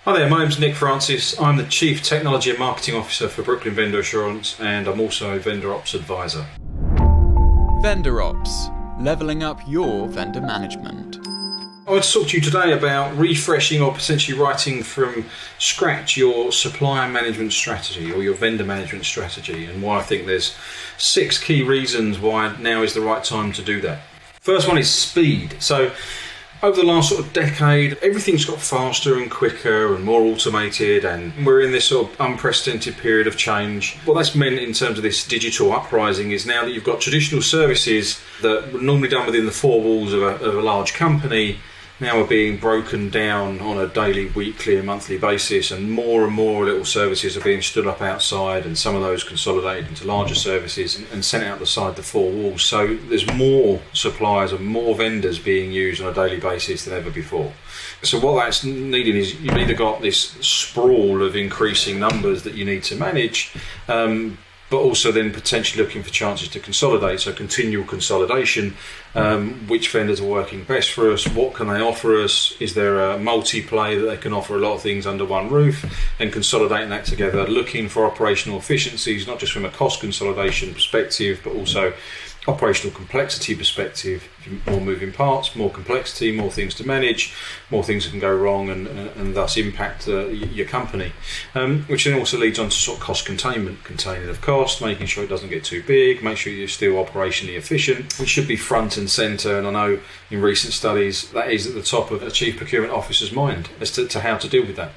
Hi there, my name's Nick Francis. I'm the Chief Technology and Marketing Officer for Brooklyn Vendor Assurance, and I'm also a Vendor Ops Advisor. Vendor Ops, levelling up your vendor management. I want to talk to you today about refreshing or potentially writing from scratch your supplier management strategy or your vendor management strategy, and why I think there's 6 key reasons why now is the right time to do that. First one is speed. So over the last sort of decade, everything's got faster and quicker and more automated, and we're in this sort of unprecedented period of change. What that's meant in terms of this digital uprising is now that you've got traditional services that were normally done within the 4 walls of a large company now are being broken down on a daily, weekly and monthly basis, and more little services are being stood up outside, and some of those consolidated into larger services and sent outside the 4 walls. So there's more suppliers and more vendors being used on a daily basis than ever before. So what that's needing is you've either got this sprawl of increasing numbers that you need to manage, but also then potentially looking for chances to consolidate. So continual consolidation, which vendors are working best for us, what can they offer us, is there a multi-play that they can offer a lot of things under one roof, and consolidating that together, looking for operational efficiencies, not just from a cost consolidation perspective, but also operational complexity perspective. More moving parts, more complexity, more things to manage, more things that can go wrong and thus impact your company, which then also leads on to sort of cost containment, containing of cost, making sure it doesn't get too big, make sure you're still operationally efficient, which should be front and centre. And I know in recent studies that is at the top of a chief procurement officer's mind as to how to deal with that.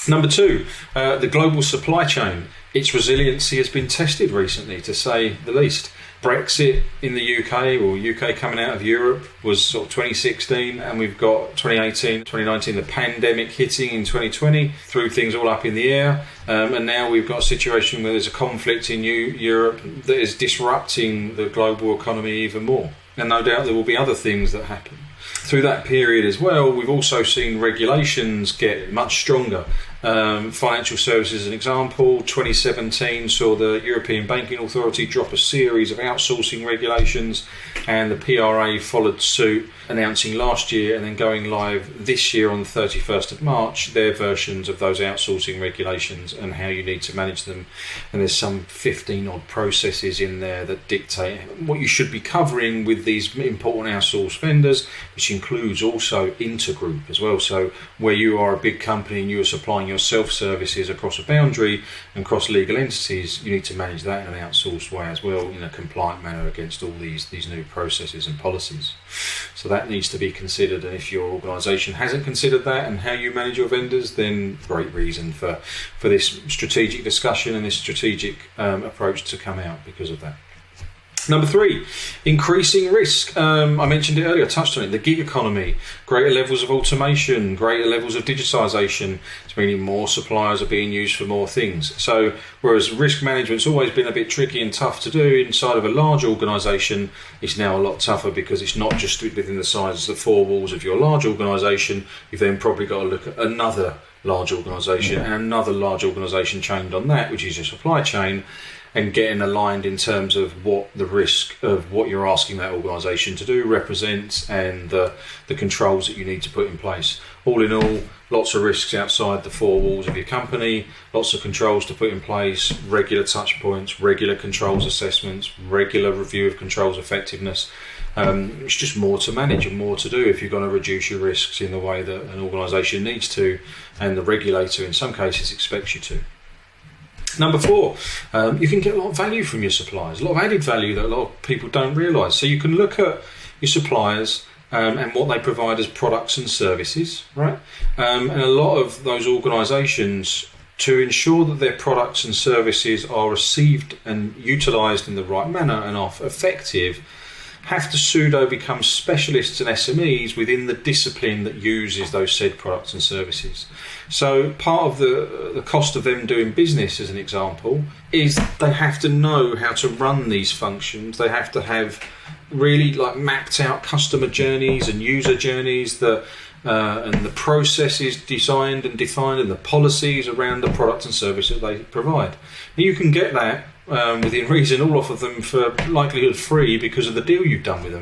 Number 2, the global supply chain. Its resiliency has been tested recently, to say the least. Brexit in the UK, or UK coming out of Europe, was sort of 2016, and we've got 2018, 2019, the pandemic hitting in 2020, threw things all up in the air, and now we've got a situation where there's a conflict in Europe that is disrupting the global economy even more. And no doubt there will be other things that happen. Through that period as well, we've also seen regulations get much stronger. Financial services, as an example, 2017 saw the European Banking Authority drop a series of outsourcing regulations, and the PRA followed suit, announcing last year and then going live this year on the 31st of March, their versions of those outsourcing regulations and how you need to manage them. And there's some 15 odd processes in there that dictate what you should be covering with these important outsourced vendors, which includes also intergroup as well. So where you are a big company and you are supplying yourself services across a boundary and across legal entities, you need to manage that in an outsourced way as well, in a compliant manner against all these new processes and policies. So that needs to be considered, and if your organisation hasn't considered that and how you manage your vendors, then great reason for this strategic discussion and this strategic approach to come out because of that. Number 3, increasing risk. I mentioned it earlier, I touched on it, the gig economy, greater levels of automation, greater levels of digitisation. It's meaning more suppliers are being used for more things. So whereas risk management's always been a bit tricky and tough to do inside of a large organisation, it's now a lot tougher because it's not just within the size of the 4 walls of your large organisation. You've then probably got to look at another large organisation and another large organisation chained on that, which is your supply chain, and getting aligned in terms of what the risk of what you're asking that organisation to do represents, and the controls that you need to put in place. All in all, lots of risks outside the 4 walls of your company, lots of controls to put in place, regular touch points, regular controls assessments, regular review of controls effectiveness. It's just more to manage and more to do if you're going to reduce your risks in the way that an organisation needs to, and the regulator in some cases expects you to. Number 4, you can get a lot of value from your suppliers, a lot of added value that a lot of people don't realise. So you can look at your suppliers and what they provide as products and services, right? And a lot of those organisations, to ensure that their products and services are received and utilised in the right manner and are effective, have to pseudo become specialists and SMEs within the discipline that uses those said products and services. So part of the cost of them doing business, as an example, is they have to know how to run these functions. They have to have really mapped out customer journeys and user journeys that and the processes designed and defined and the policies around the product and service that they provide. Now, you can get that within reason, all offer them for likelihood free because of the deal you've done with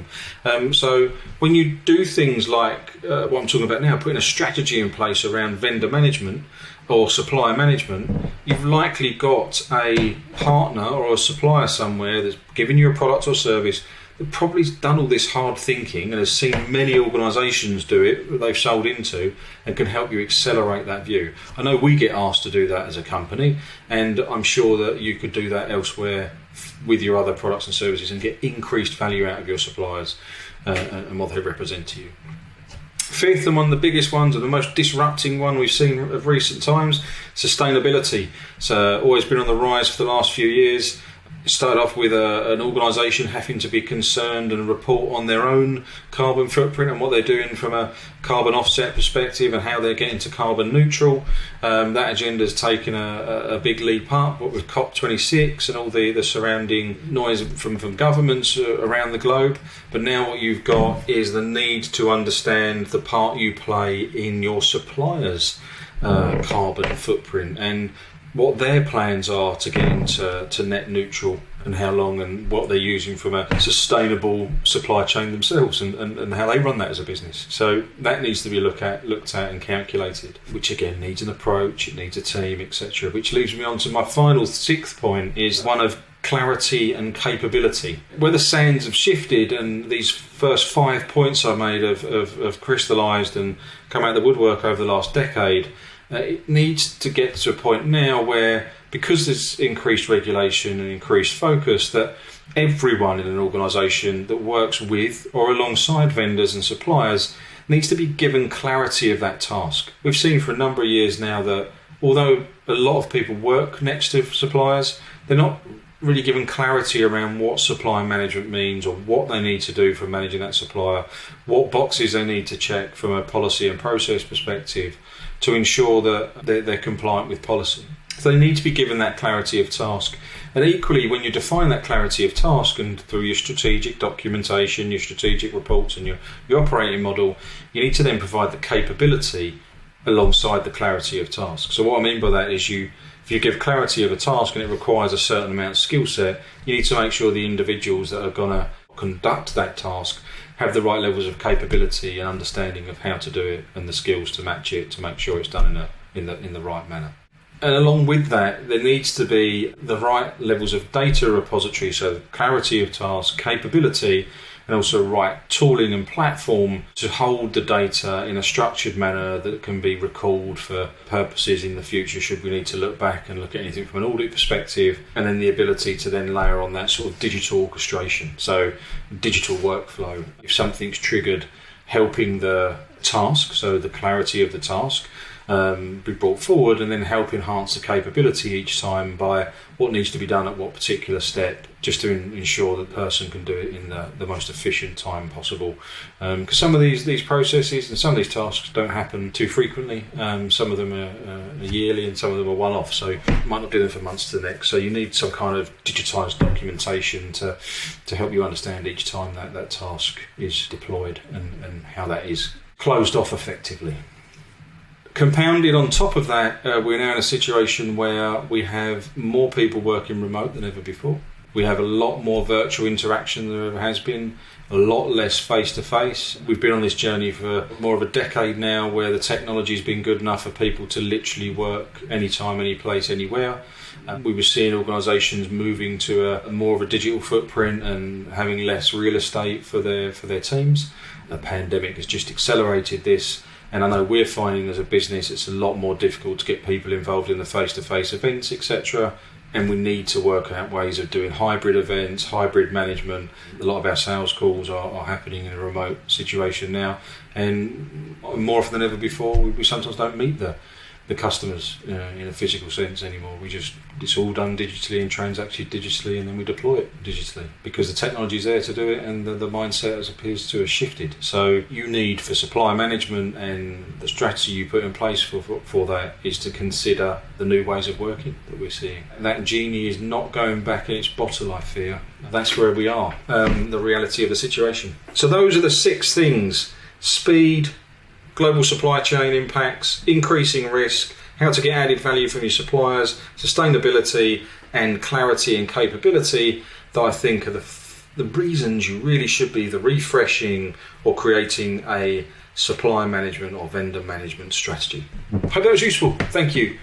them. So when you do things like what I'm talking about now, putting a strategy in place around vendor management or supplier management, you've likely got a partner or a supplier somewhere that's giving you a product or service that probably has done all this hard thinking and has seen many organisations do it that they've sold into and can help you accelerate that view. I know we get asked to do that as a company, and I'm sure that you could do that elsewhere with your other products and services and get increased value out of your suppliers and what they represent to you. Fifth, and one of the biggest ones and the most disrupting one we've seen of recent times, sustainability. It's always been on the rise for the last few years. It started off with an organisation having to be concerned and report on their own carbon footprint and what they're doing from a carbon offset perspective and how they're getting to carbon neutral. That agenda has taken a big leap up, what with COP26 and all the surrounding noise from governments around the globe. But now what you've got is the need to understand the part you play in your suppliers' carbon footprint and what their plans are to get into net neutral and how long and what they're using from a sustainable supply chain themselves and how they run that as a business. So that needs to be looked at and calculated, which again needs an approach, it needs a team, etc. Which leads me on to my final sixth point, is one of clarity and capability. Where the sands have shifted and these first 5 points I made have crystallised and come out of the woodwork over the last decade, it needs to get to a point now where, because there's increased regulation and increased focus, that everyone in an organisation that works with or alongside vendors and suppliers needs to be given clarity of that task. We've seen for a number of years now that although a lot of people work next to suppliers, they're not really given clarity around what supply management means or what they need to do for managing that supplier, what boxes they need to check from a policy and process perspective to ensure that they're compliant with policy. So they need to be given that clarity of task. And equally, when you define that clarity of task and through your strategic documentation, your strategic reports and your operating model, you need to then provide the capability alongside the clarity of task. So what I mean by that is if you give clarity of a task and it requires a certain amount of skill set, you need to make sure the individuals that are going to conduct that task have the right levels of capability and understanding of how to do it and the skills to match it to make sure it's done in the right manner. And along with that, there needs to be the right levels of data repository, so clarity of task, capability, and also right tooling and platform to hold the data in a structured manner that can be recalled for purposes in the future should we need to look back and look at anything from an audit perspective, and then the ability to then layer on that sort of digital orchestration, so digital workflow. If something's triggered, helping the task, so the clarity of the task, be brought forward and then help enhance the capability each time by what needs to be done at what particular step, just to ensure that the person can do it in the most efficient time possible. Because some of these processes and some of these tasks don't happen too frequently. Some of them are yearly and some of them are one-off, so you might not do them for months to the next. So you need some kind of digitised documentation to help you understand each time that task is deployed and how that is closed off effectively. Compounded on top of that, we're now in a situation where we have more people working remote than ever before. We have a lot more virtual interaction than there ever has been, a lot less face-to-face. We've been on this journey for more of a decade now where the technology's been good enough for people to literally work anytime, any place, anywhere. We were seeing organisations moving to a more of a digital footprint and having less real estate for their teams. The pandemic has just accelerated this. And I know we're finding as a business it's a lot more difficult to get people involved in the face-to-face events, etc. And we need to work out ways of doing hybrid events, hybrid management. A lot of our sales calls are happening in a remote situation now. And more often than ever before, we sometimes don't meet the customers in a physical sense anymore. It's all done digitally and transacted digitally, and then we deploy it digitally because the technology's there to do it and the mindset appears to have shifted. So you need, for supply management and the strategy you put in place for that, is to consider the new ways of working that we're seeing. And that genie is not going back in its bottle, I fear. That's where we are, the reality of the situation. So those are the 6 things: speed, global supply chain impacts, increasing risk, how to get added value from your suppliers, sustainability, and clarity and capability that I think are the reasons you really should be either refreshing or creating a supply management or vendor management strategy. Hope that was useful. Thank you.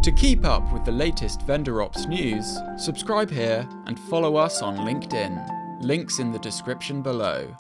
To keep up with the latest Vendor Ops news, subscribe here and follow us on LinkedIn. Links in the description below.